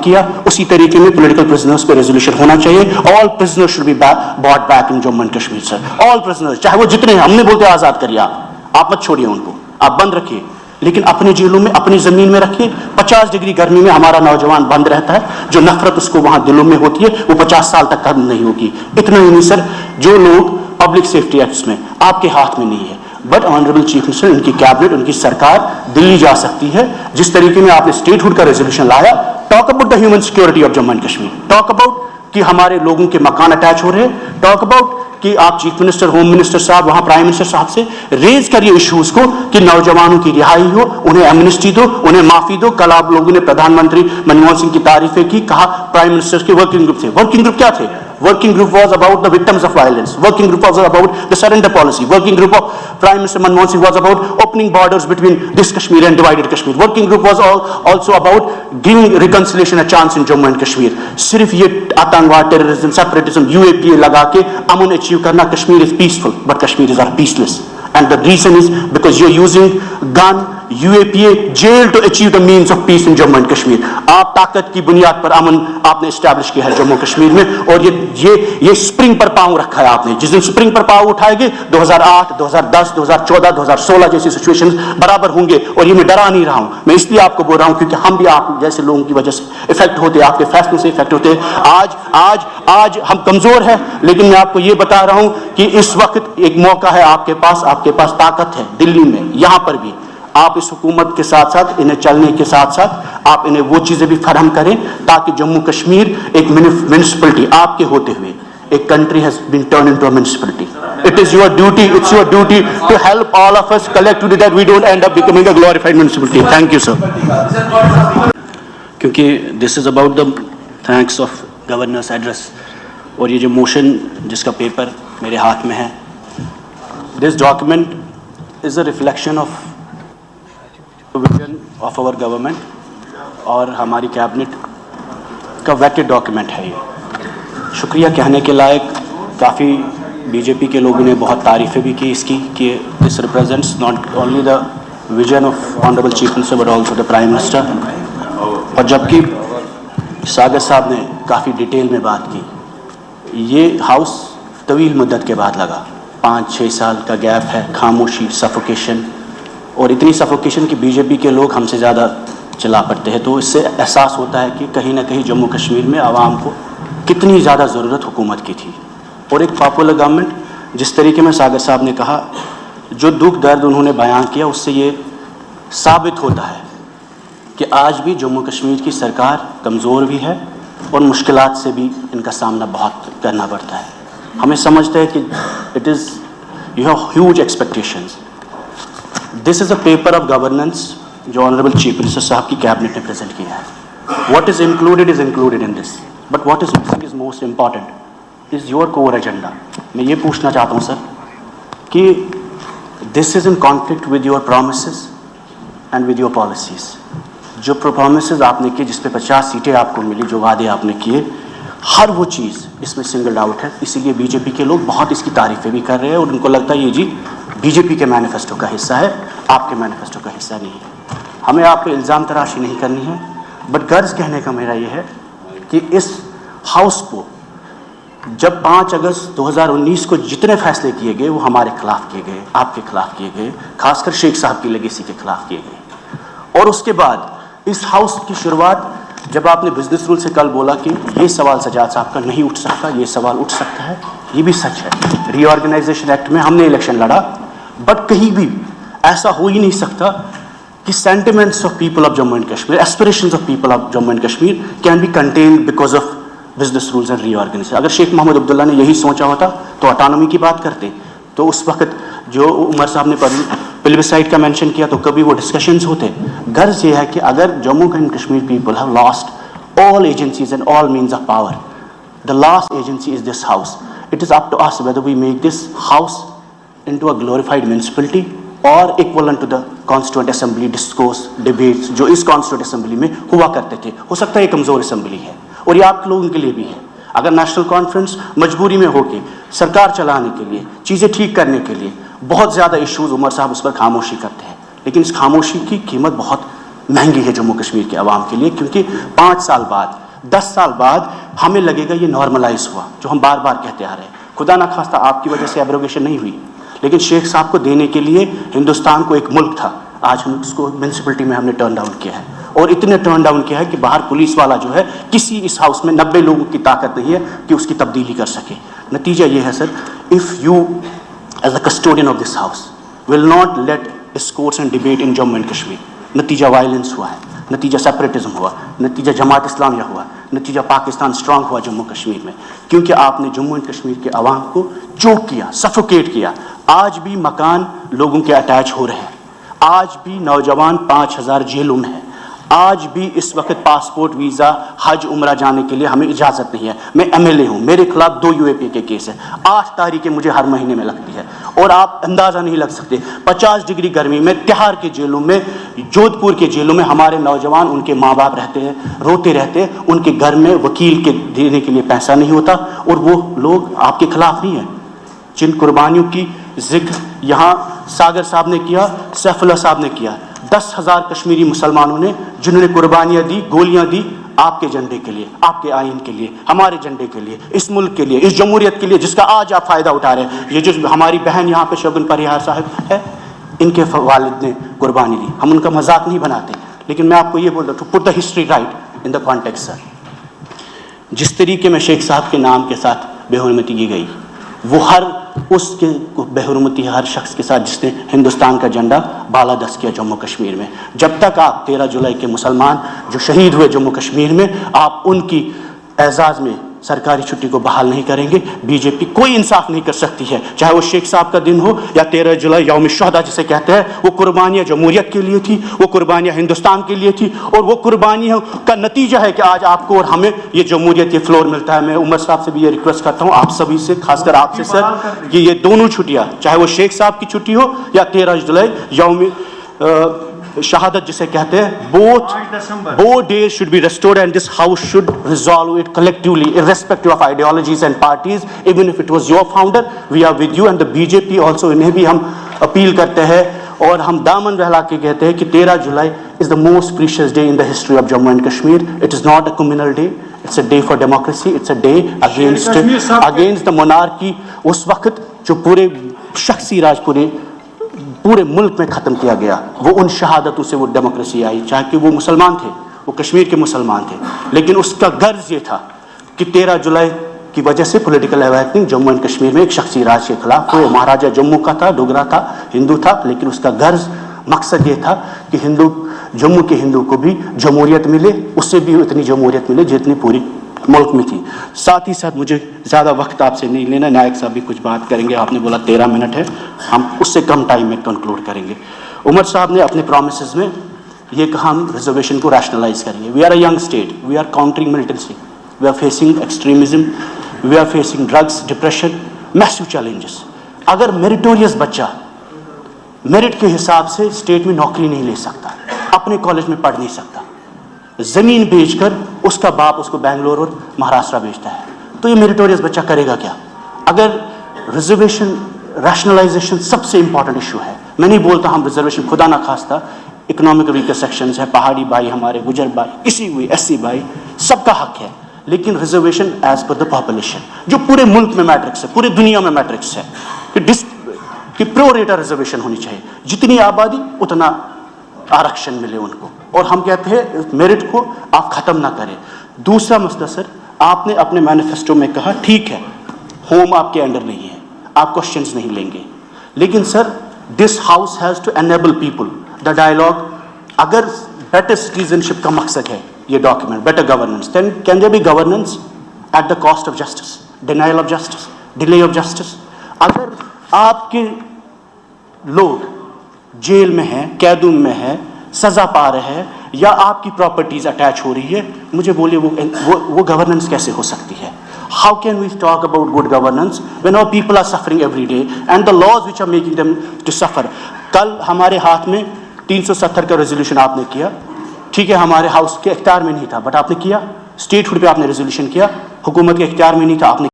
किया, उसी तरीके में पॉलिटिकल प्रिजनर्स पे रेजोल्यूशन होना चाहिए। All prisoners should be bought back in Jammu and Kashmir sir, all prisoners, चाहे वो जितने हैं। हमने बोलते आजाद करिए, आप मत छोड़िए उनको, आप बंद रखिए, लेकिन अपनी जेलों में, अपनी जमीन में रखिए। 50 डिग्री गर्मी में हमारा नौजवान बंद रहता है, जो नफरत उसको वहां दिलों में होती है वो 50 साल तक खत्म नहीं होगी। इतना ही नहीं सर, जो लोग पब्लिक सेफ्टी एक्ट्स में आपके हाथ में नहीं है, बट ऑनरेबल चीफ मिनिस्टर, उनकी कैबिनेट, उनकी सरकार दिल्ली जा सकती है। जिस तरीके में आपने स्टेटहुड का रेजोल्यूशन लाया, talk about the human security of Jammu and Kashmir, talk about कि हमारे लोगों के मकान अटैच हो रहे हैं, टॉक अबाउट कि आप चीफ मिनिस्टर, होम मिनिस्टर साहब, वहां प्राइम मिनिस्टर साहब से रेज करिए इश्यूज को कि नौजवानों की रिहाई हो, उन्हें एमनेस्टी दो, उन्हें माफी दो। कल आप लोगों ने प्रधानमंत्री मनमोहन सिंह की तारीफें की, कहा प्राइम मिनिस्टर के वर्किंग ग्रुप थे। वर्किंग ग्रुप क्या थे? Working group was about the victims of violence. Working group was about the surrender policy. Working group of Prime Minister Manmohan Singh was about opening borders between this Kashmir and divided Kashmir. Working group was also about giving reconciliation a chance in Jammu and Kashmir. सिर्फ ये आतंकवाद, terrorism, separatism, UAPA लगा के अमन achieve करना, Kashmir is peaceful, but Kashmiris are peaceless. And the reason is because you're using gun, UAPA, jail to achieve the means of peace in Jammu and Kashmir. आप ताकत की बुनियाद पर अमन आपने establish किया है जम्मू कश्मीर में, और ये स्प्रिंग पर पांव रखा है आपने। जिस दिन स्प्रिंग पर पांव उठाएंगे 2008, 2010, 2014, 2016 जैसी सिचुएशंस बराबर होंगे। और ये मैं डरा नहीं रहा हूं, मैं इसलिए आपको बोल रहा हूं क्योंकि हम भी आप जैसे लोगों की वजह से इफेक्ट होते हैं, आपके फैसलों से इफेक्ट होते हैं। आज हम कमजोर हैं, लेकिन मैं आपको ये बता रहा हूं कि इस वक्त एक मौका है आपके पास ताकत है दिल्ली में, यहां पर भी आप इस हुकूमत के साथ साथ, इन्हें चलने के साथ साथ आप इन्हें वो चीजें भी फराहम करें ताकि जम्मू कश्मीर एक म्युनिसिपलिटी आपके होते हुए एक country has been turn into a municipality. It is your duty, it's your duty to help all of us collectively that we don't end up becoming a glorified municipality. Thank you sir. क्योंकि this is about the thanks of governors address, और ये जो motion जिसका paper मेरे हाथ में है, this document is a reflection of vision of our government और हमारी कैबिनेट का वेटेड डॉक्यूमेंट है ये। शुक्रिया कहने के लायक, काफ़ी बीजेपी के लोगों ने बहुत तारीफ़ें भी की इसकी, कि this represents not only the vision of honourable chief minister but also the prime minister. और जबकि सागर साहब ने काफ़ी डिटेल में बात की, ये हाउस तवील मुद्दत के बाद लगा, 5-6 साल का गैप है, खामोशी, सफोकेशन, और इतनी सफोकेशन कि बीजेपी के लोग हमसे ज़्यादा चिल्ला पड़ते हैं। तो इससे एहसास होता है कि कहीं ना कहीं जम्मू कश्मीर में आवाम को कितनी ज़्यादा ज़रूरत हुकूमत की थी। और एक पॉपुलर गवर्नमेंट, जिस तरीके में सागर साहब ने कहा, जो दुख दर्द उन्होंने बयां किया, उससे ये साबित होता है कि आज भी जम्मू कश्मीर की सरकार कमज़ोर भी है और मुश्किलात से भी इनका सामना बहुत करना पड़ता है। हमें समझते हैं कि it is you have huge expectations. This is a paper of governance जो ऑनरेबल चीफ मिनिस्टर साहब की कैबिनेट ने प्रेजेंट किया है। What is included in this, but what is missing is most important is your core agenda. मैं ये पूछना चाहता हूँ सर कि this is in conflict with your promises and with your policies. जो प्रोमिसेस आपने किए, जिस पे 50 सीटें आपको मिली, जो वादे आपने किए, हर वो चीज़ इसमें सिंगल आउट है। इसीलिए बीजेपी के लोग बहुत इसकी तारीफ़ें भी कर रहे हैं, और उनको लगता है ये जी बीजेपी के मैनिफेस्टो का हिस्सा है, आपके मैनिफेस्टो का हिस्सा नहीं है। हमें आप पे इल्ज़ाम तराशी नहीं करनी है, बट गर्ज कहने का मेरा ये है कि इस हाउस को जब 5 अगस्त 2019 को जितने फैसले किए गए वो हमारे खिलाफ किए गए, आपके खिलाफ किए गए, खासकर शेख साहब की लेगेसी के खिलाफ किए गए। और उसके बाद इस हाउस की शुरुआत, जब आपने बिजनेस रूल से कल बोला कि ये सवाल सजाद साहब का नहीं उठ सकता, ये सवाल उठ सकता है, ये भी सच है। रीऑर्गेनाइजेशन एक्ट में हमने इलेक्शन लड़ा, बट कहीं भी ऐसा हो ही नहीं सकता कि sentiments of people of Jammu and Kashmir, aspirations of people of Jammu and Kashmir can be contended because of business rules and reorganisation. अगर शेख मोहम्मद अब्दुल्ला ने यही सोचा होता तो ऑटोनॉमी की बात करते, तो उस वक्त जो उमर साहब ने प्लेबिसाइट का मेंशन किया तो कभी वो डिस्कशंस होते। गर्ज ये है कि अगर Jammu and Kashmir people have lost all agencies and all means of power, the last agency is this house. It is up to us whether we make this house into a glorified municipality or equivalent to the constituent assembly discourse debates जो इस constituent assembly में हुआ करते थे। हो सकता है ये कमज़ोर assembly है, और ये आप लोगों के लिए भी है। अगर नेशनल कॉन्फ्रेंस मजबूरी में होके सरकार चलाने के लिए, चीज़ें ठीक करने के लिए, बहुत ज़्यादा इश्यूज उमर साहब उस पर खामोशी करते हैं, लेकिन इस खामोशी की कीमत बहुत महंगी है जम्मू कश्मीर के अवाम के लिए, क्योंकि 5 साल बाद 10 साल बाद हमें लगेगा ये नॉर्मलाइज हुआ, जो हम बार बार कहते आ रहे हैं। खुदा ना खास्ता आपकी वजह से एब्रोगेशन नहीं हुई, लेकिन शेख साहब को देने के लिए हिंदुस्तान को एक मुल्क था, आज हम उसको म्यूनसिपलिटी में हमने टर्न डाउन किया है, और इतने टर्न डाउन किया है कि बाहर पुलिस वाला जो है, किसी इस हाउस में 90 लोगों की ताकत नहीं है कि उसकी तब्दीली कर सके। नतीजा ये है sir, if you as a custodian of this house will not let discourse and debate in Jammu and Kashmir, नतीजा वायलेंस हुआ है, नतीजा सेपरेटिज्म हुआ, नतीजा जमात इस्लामिया हुआ, नतीजा पाकिस्तान स्ट्रांग हुआ जम्मू कश्मीर में, क्योंकि आपने जम्मू एंड कश्मीर के अवाम को चोक किया, सफोकेट किया। आज भी मकान लोगों के अटैच हो रहे हैं, आज भी नौजवान 5000 जेलों में है, आज भी इस वक्त पासपोर्ट वीज़ा हज उम्रा जाने के लिए हमें इजाज़त नहीं है। मैं MLA हूँ, मेरे खिलाफ 2 UAP के केस है, 8 तारीखें मुझे हर महीने में लगती है, और आप अंदाज़ा नहीं लग सकते 50 डिग्री गर्मी में तिहाड़ के जेलों में, जोधपुर के जेलों में हमारे नौजवान, उनके माँ बाप रहते हैं, रोते रहते हैं, उनके घर में वकील के देने के लिए पैसा नहीं होता, और वो लोग आपके खिलाफ नहीं है। जिन कुर्बानियों की जिक्र यहाँ सागर साहब ने किया, सैफुल्लाह साहब ने किया, 10,000 कश्मीरी मुसलमानों ने जिन्होंने कुर्बानियाँ दी, गोलियाँ दी आपके झंडे के लिए, आपके आइन के लिए, हमारे झंडे के लिए, इस मुल्क के लिए, इस जमहूरियत के लिए, जिसका आज आप फ़ायदा उठा रहे हैं। ये जो हमारी बहन यहाँ पे शगुन परिहार साहब है, इनके वालिद ने कुर्बानी दी, हम उनका मजाक नहीं बनाते, लेकिन मैं आपको ये बोल रहा हूँ, to put the history right in the context sir, जिस तरीके में शेख साहब के नाम के साथ बेहुरमती की गई, वो हर उसके बेहुरमती हर शख्स के साथ जिसने हिंदुस्तान का झंडा बालादस्त किया जम्मू कश्मीर में। जब तक आप 13 जुलाई के मुसलमान जो शहीद हुए जम्मू कश्मीर में, आप उनकी एजाज़ में सरकारी छुट्टी को बहाल नहीं करेंगे, बीजेपी कोई इंसाफ नहीं कर सकती है, चाहे वो शेख साहब का दिन हो या 13 जुलाई यौम शुहदा जिसे कहते हैं। वो कुर्बानियाँ जमहूरियत के लिए थी, वो कुर्बानियाँ हिंदुस्तान के लिए थी, और वो कुर्बानियों का नतीजा है कि आज आपको और हमें ये जमहूरियत, ये फ्लोर मिलता है। मैं उमर साहब से भी ये रिक्वेस्ट करता हूँ, आप सभी से, खासकर आपसे सर, कि ये दोनों छुट्टियाँ, चाहे वो शेख साहब की छुट्टी हो या 13 जुलाई यौम शहादत जिसे कहते हैं, both days should be restored, and this house should resolve it collectively irrespective of ideologies and parties. Even if it was your founder, we are with you, and the BJP also, इन्हें भी हम appeal करते हैं और हम दामन बहला के कहते हैं कि 13 जुलाई is the most precious day in the history of Jammu and Kashmir. It is not a communal day, it's a day for democracy, it's a day against the monarchy। उस वक्त जो पूरे शख्सी राज पूरे मुल्क में ख़त्म किया गया, वो उन शहादतों से वो डेमोक्रेसी आई, चाहे कि वो मुसलमान थे, वो कश्मीर के मुसलमान थे, लेकिन उसका गर्ज ये था कि 13 जुलाई की वजह से political awakening Jammu and Kashmir में एक शख्सी राज के खिलाफ, वो महाराजा जम्मू का था, डोगरा था, हिंदू था, लेकिन उसका गर्ज मकसद ये था कि जम्मू के हिंदू को भी जमहूरियत मिले, उससे भी उतनी जमहूरियत मिले जितनी पूरी मुल्क में थी। साथ ही साथ मुझे ज़्यादा वक्त आपसे नहीं लेना, नायक साहब भी कुछ बात करेंगे, आपने बोला 13 मिनट है, हम उससे कम टाइम में कंक्लूड करेंगे। उमर साहब ने अपने प्रोमिसेस में ये कहा, हम रिजर्वेशन को रैशनलाइज करेंगे। We are a young state, we are countering militancy, we are facing extremism, we are facing drugs, depression, massive challenges. अगर मेरिटोरियस बच्चा मेरिट के हिसाब से स्टेट में नौकरी नहीं ले सकता, अपने कॉलेज में पढ़ नहीं सकता, ज़मीन बेचकर उसका बाप उसको बेंगलोर और महाराष्ट्र बेचता है, तो ये मेरिटोरियस बच्चा करेगा क्या? अगर रिजर्वेशन रैशनलाइजेशन सबसे इंपॉर्टेंट इशू है, मैं नहीं बोलता हम रिजर्वेशन, खुदा ना खास्ता इकोनॉमिक वीकर सेक्शंस है, पहाड़ी भाई हमारे, गुजर भाई, किसी हुई SC भाई, सबका हक है, लेकिन reservation as per the population, जो पूरे मुल्क में मैट्रिक्स है, पूरी दुनिया में मैट्रिक्स है कि प्रो रेटा रिजर्वेशन होनी चाहिए, जितनी आबादी उतना आरक्षण मिले उनको, और हम कहते हैं मेरिट को आप ख़त्म ना करें। दूसरा मसला सर, आपने अपने मैनिफेस्टो में कहा ठीक है होम आपके अंडर नहीं है, आप क्वेश्चंस नहीं लेंगे, लेकिन sir this house has to enable people the dialogue. अगर बेटर सिटीजनशिप का मकसद है ये document, better governance, then can there be governance at the cost of justice, denial of justice, delay of justice. अगर आपके लोग जेल में हैं, कैदूम में हैं, सज़ा पा रहे हैं, या आपकी प्रॉपर्टीज अटैच हो रही है, मुझे बोलिए वो गवर्नेंस कैसे हो सकती है? How can we talk about good governance when our people are suffering every day and the laws which are making them to suffer. कल हमारे हाथ में 370 का रेजोल्यूशन आपने किया, ठीक है, हमारे हाउस के इख्तियार में नहीं था, बट आपने किया, स्टेटहुड पे आपने रेजोल्यूशन किया, हुकूमत के इख्तियार में नहीं था, आपने